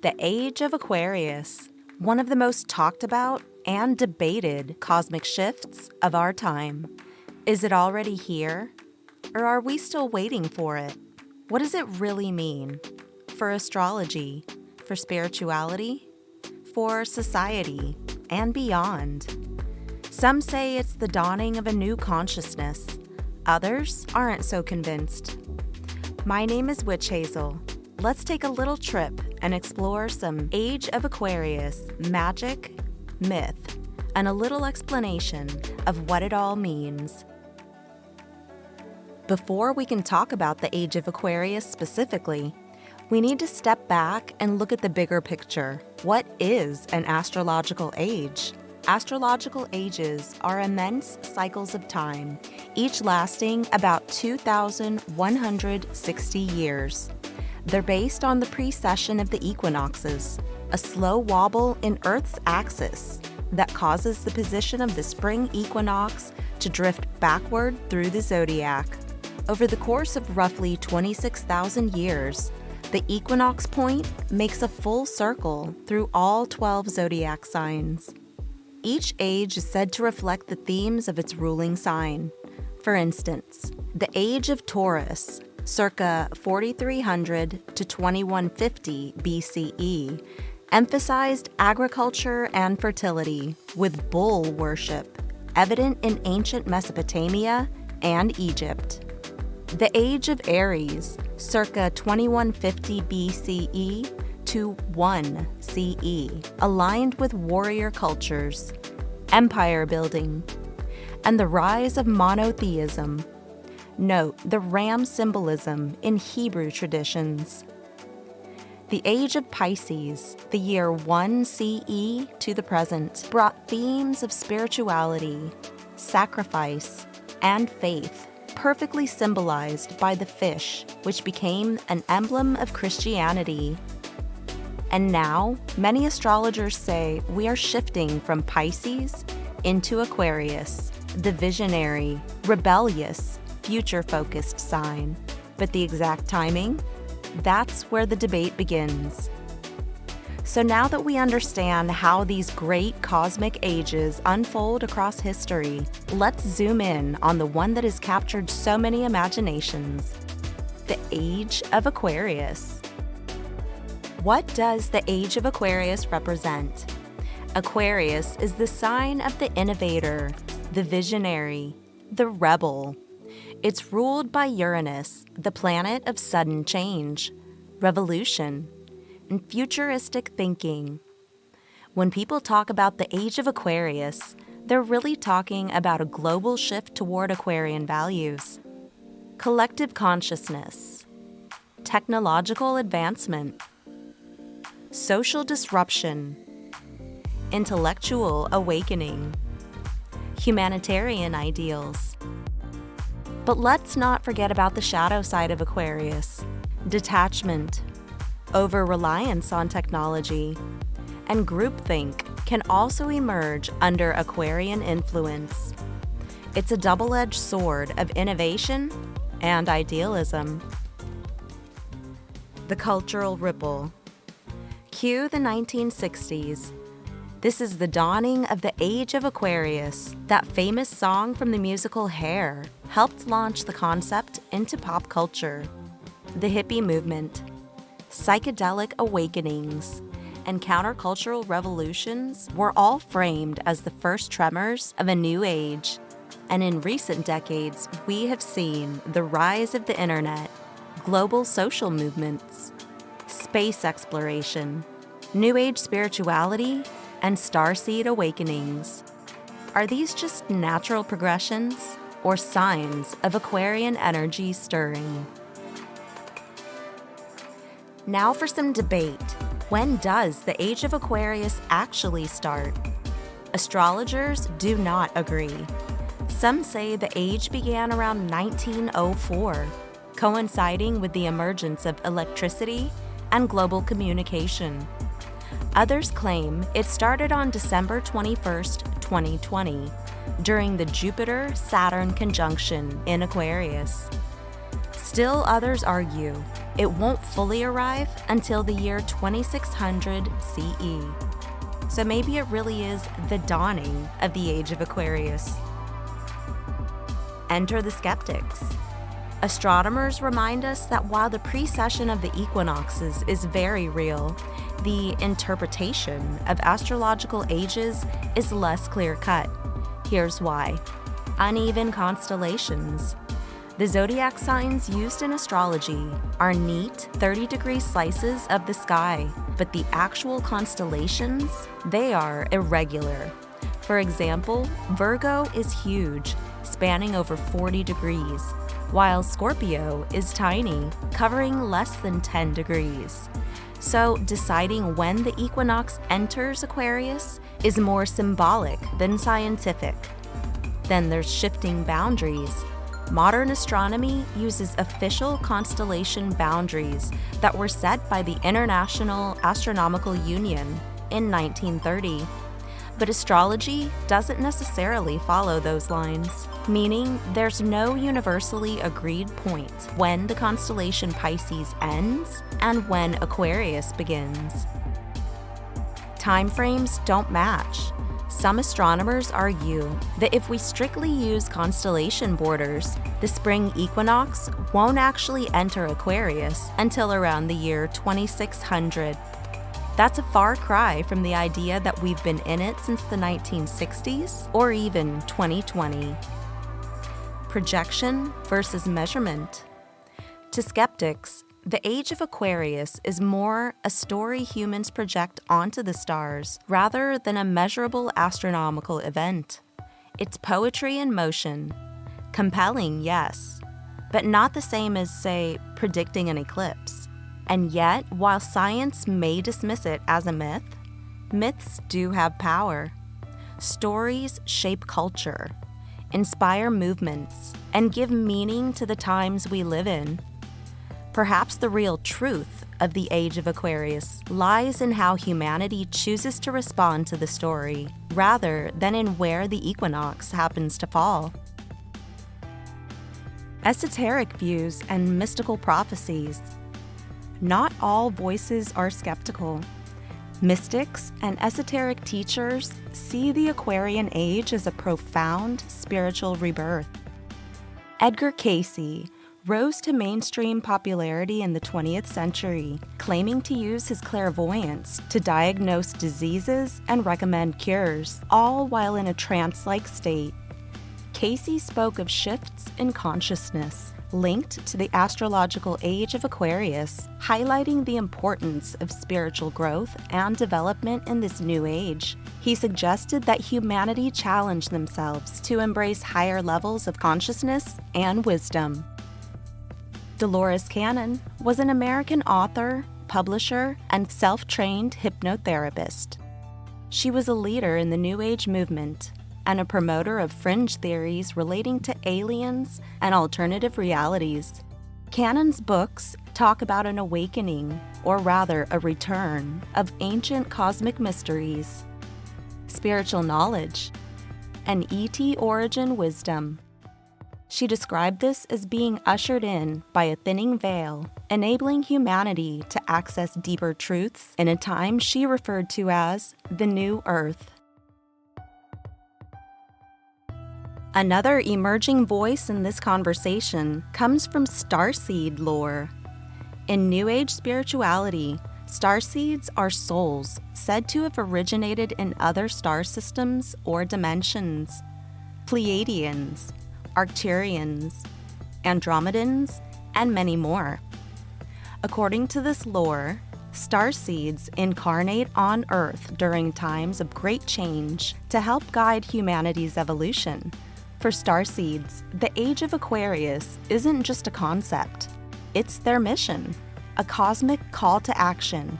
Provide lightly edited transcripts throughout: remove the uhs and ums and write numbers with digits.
The Age of Aquarius, one of the most talked about and debated cosmic shifts of our time. Is it already here? Or are we still waiting for it? What does it really mean? For astrology, for spirituality, for society, and beyond. Some say it's the dawning of a new consciousness. Others aren't so convinced. My name is Witch Hazel. Let's take a little trip and explore some Age of Aquarius magic, myth, and a little explanation of what it all means. Before we can talk about the Age of Aquarius specifically, we need to step back and look at the bigger picture. What is an astrological age? Astrological ages are immense cycles of time, each lasting about 2,160 years. They're based on the precession of the equinoxes, a slow wobble in Earth's axis that causes the position of the spring equinox to drift backward through the zodiac. Over the course of roughly 26,000 years, the equinox point makes a full circle through all 12 zodiac signs. Each age is said to reflect the themes of its ruling sign. For instance, the Age of Taurus, circa 4300 to 2150 BCE, emphasized agriculture and fertility with bull worship, evident in ancient Mesopotamia and Egypt. The Age of Aries, circa 2150 BCE to 1 CE, aligned with warrior cultures, empire building, and the rise of monotheism. Note the ram symbolism in Hebrew traditions. The Age of Pisces, the year 1 CE to the present, brought themes of spirituality, sacrifice, and faith, perfectly symbolized by the fish, which became an emblem of Christianity. And now, many astrologers say we are shifting from Pisces into Aquarius, the visionary, rebellious, future-focused sign. But the exact timing? That's where the debate begins. So now that we understand how these great cosmic ages unfold across history, let's zoom in on the one that has captured so many imaginations, the Age of Aquarius. What does the Age of Aquarius represent? Aquarius is the sign of the innovator, the visionary, the rebel. It's ruled by Uranus, the planet of sudden change, revolution, and futuristic thinking. When people talk about the Age of Aquarius, they're really talking about a global shift toward Aquarian values, collective consciousness, technological advancement, social disruption, intellectual awakening, humanitarian ideals. But let's not forget about the shadow side of Aquarius: detachment, over-reliance on technology, and groupthink can also emerge under Aquarian influence. It's a double-edged sword of innovation and idealism. The cultural ripple. Cue the 1960s. This is the dawning of the Age of Aquarius. That famous song from the musical Hair helped launch the concept into pop culture. The hippie movement, psychedelic awakenings, and countercultural revolutions were all framed as the first tremors of a new age. And in recent decades, we have seen the rise of the internet, global social movements, space exploration, New Age spirituality, and Starseed awakenings. Are these just natural progressions or signs of Aquarian energy stirring? Now for some debate. When does the Age of Aquarius actually start? Astrologers do not agree. Some say the age began around 1904, coinciding with the emergence of electricity and global communication. Others claim it started on December 21st, 2020, during the Jupiter-Saturn conjunction in Aquarius. Still others argue it won't fully arrive until the year 2600 CE. So maybe it really is the dawning of the Age of Aquarius. Enter the skeptics. Astronomers remind us that while the precession of the equinoxes is very real, the interpretation of astrological ages is less clear-cut. Here's why. Uneven constellations. The zodiac signs used in astrology are neat 30-degree slices of the sky, but the actual constellations, they are irregular. For example, Virgo is huge, spanning over 40 degrees, while Scorpio is tiny, covering less than 10 degrees. So deciding when the equinox enters Aquarius is more symbolic than scientific. Then there's shifting boundaries. Modern astronomy uses official constellation boundaries that were set by the International Astronomical Union in 1930. But astrology doesn't necessarily follow those lines, meaning there's no universally agreed point when the constellation Pisces ends and when Aquarius begins. Timeframes don't match. Some astronomers argue that if we strictly use constellation borders, the spring equinox won't actually enter Aquarius until around the year 2600. That's a far cry from the idea that we've been in it since the 1960s or even 2020. Projection versus measurement. To skeptics, the Age of Aquarius is more a story humans project onto the stars rather than a measurable astronomical event. It's poetry in motion. Compelling, yes, but not the same as, say, predicting an eclipse. And yet, while science may dismiss it as a myth, myths do have power. Stories shape culture, inspire movements, and give meaning to the times we live in. Perhaps the real truth of the Age of Aquarius lies in how humanity chooses to respond to the story, rather than in where the equinox happens to fall. Esoteric views and mystical prophecies. Not all voices are skeptical. Mystics and esoteric teachers see the Aquarian age as a profound spiritual rebirth. Edgar Cayce rose to mainstream popularity in the 20th century, claiming to use his clairvoyance to diagnose diseases and recommend cures, all while in a trance-like state. Cayce spoke of shifts in consciousness linked to the astrological age of Aquarius, highlighting the importance of spiritual growth and development in this new age. He suggested that humanity challenge themselves to embrace higher levels of consciousness and wisdom. Dolores Cannon was an American author, publisher, and self-trained hypnotherapist. She was a leader in the New Age movement and a promoter of fringe theories relating to aliens and alternative realities. Cannon's books talk about an awakening, or rather a return, of ancient cosmic mysteries, spiritual knowledge, and ET origin wisdom. She described this as being ushered in by a thinning veil, enabling humanity to access deeper truths in a time she referred to as the New Earth. Another emerging voice in this conversation comes from Starseed lore. In New Age spirituality, starseeds are souls said to have originated in other star systems or dimensions. Pleiadians, Arcturians, Andromedans, and many more. According to this lore, starseeds incarnate on Earth during times of great change to help guide humanity's evolution. For starseeds, the Age of Aquarius isn't just a concept. It's their mission, a cosmic call to action,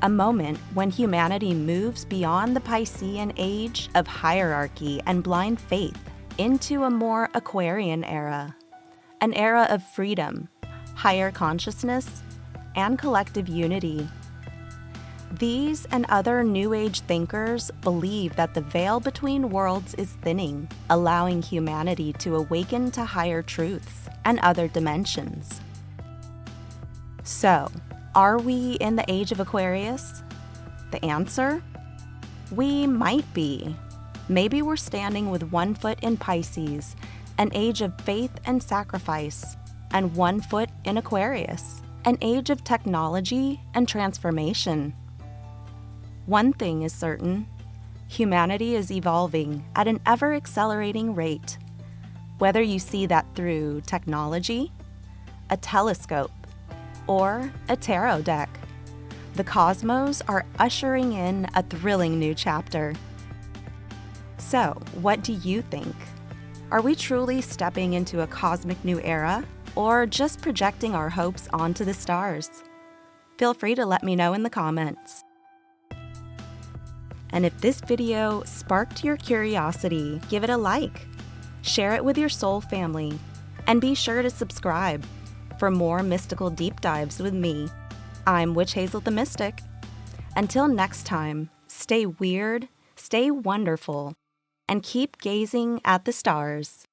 a moment when humanity moves beyond the Piscean age of hierarchy and blind faith into a more Aquarian era, an era of freedom, higher consciousness, and collective unity. These and other New Age thinkers believe that the veil between worlds is thinning, allowing humanity to awaken to higher truths and other dimensions. So, are we in the Age of Aquarius? The answer? We might be. Maybe we're standing with 1 foot in Pisces, an age of faith and sacrifice, and 1 foot in Aquarius, an age of technology and transformation. One thing is certain: humanity is evolving at an ever-accelerating rate. Whether you see that through technology, a telescope, or a tarot deck, the cosmos are ushering in a thrilling new chapter. So, what do you think? Are we truly stepping into a cosmic new era, or just projecting our hopes onto the stars? Feel free to let me know in the comments. And if this video sparked your curiosity, give it a like, share it with your soul family, and be sure to subscribe for more mystical deep dives with me. I'm Witch Hazel the Mystic. Until next time, stay weird, stay wonderful, and keep gazing at the stars.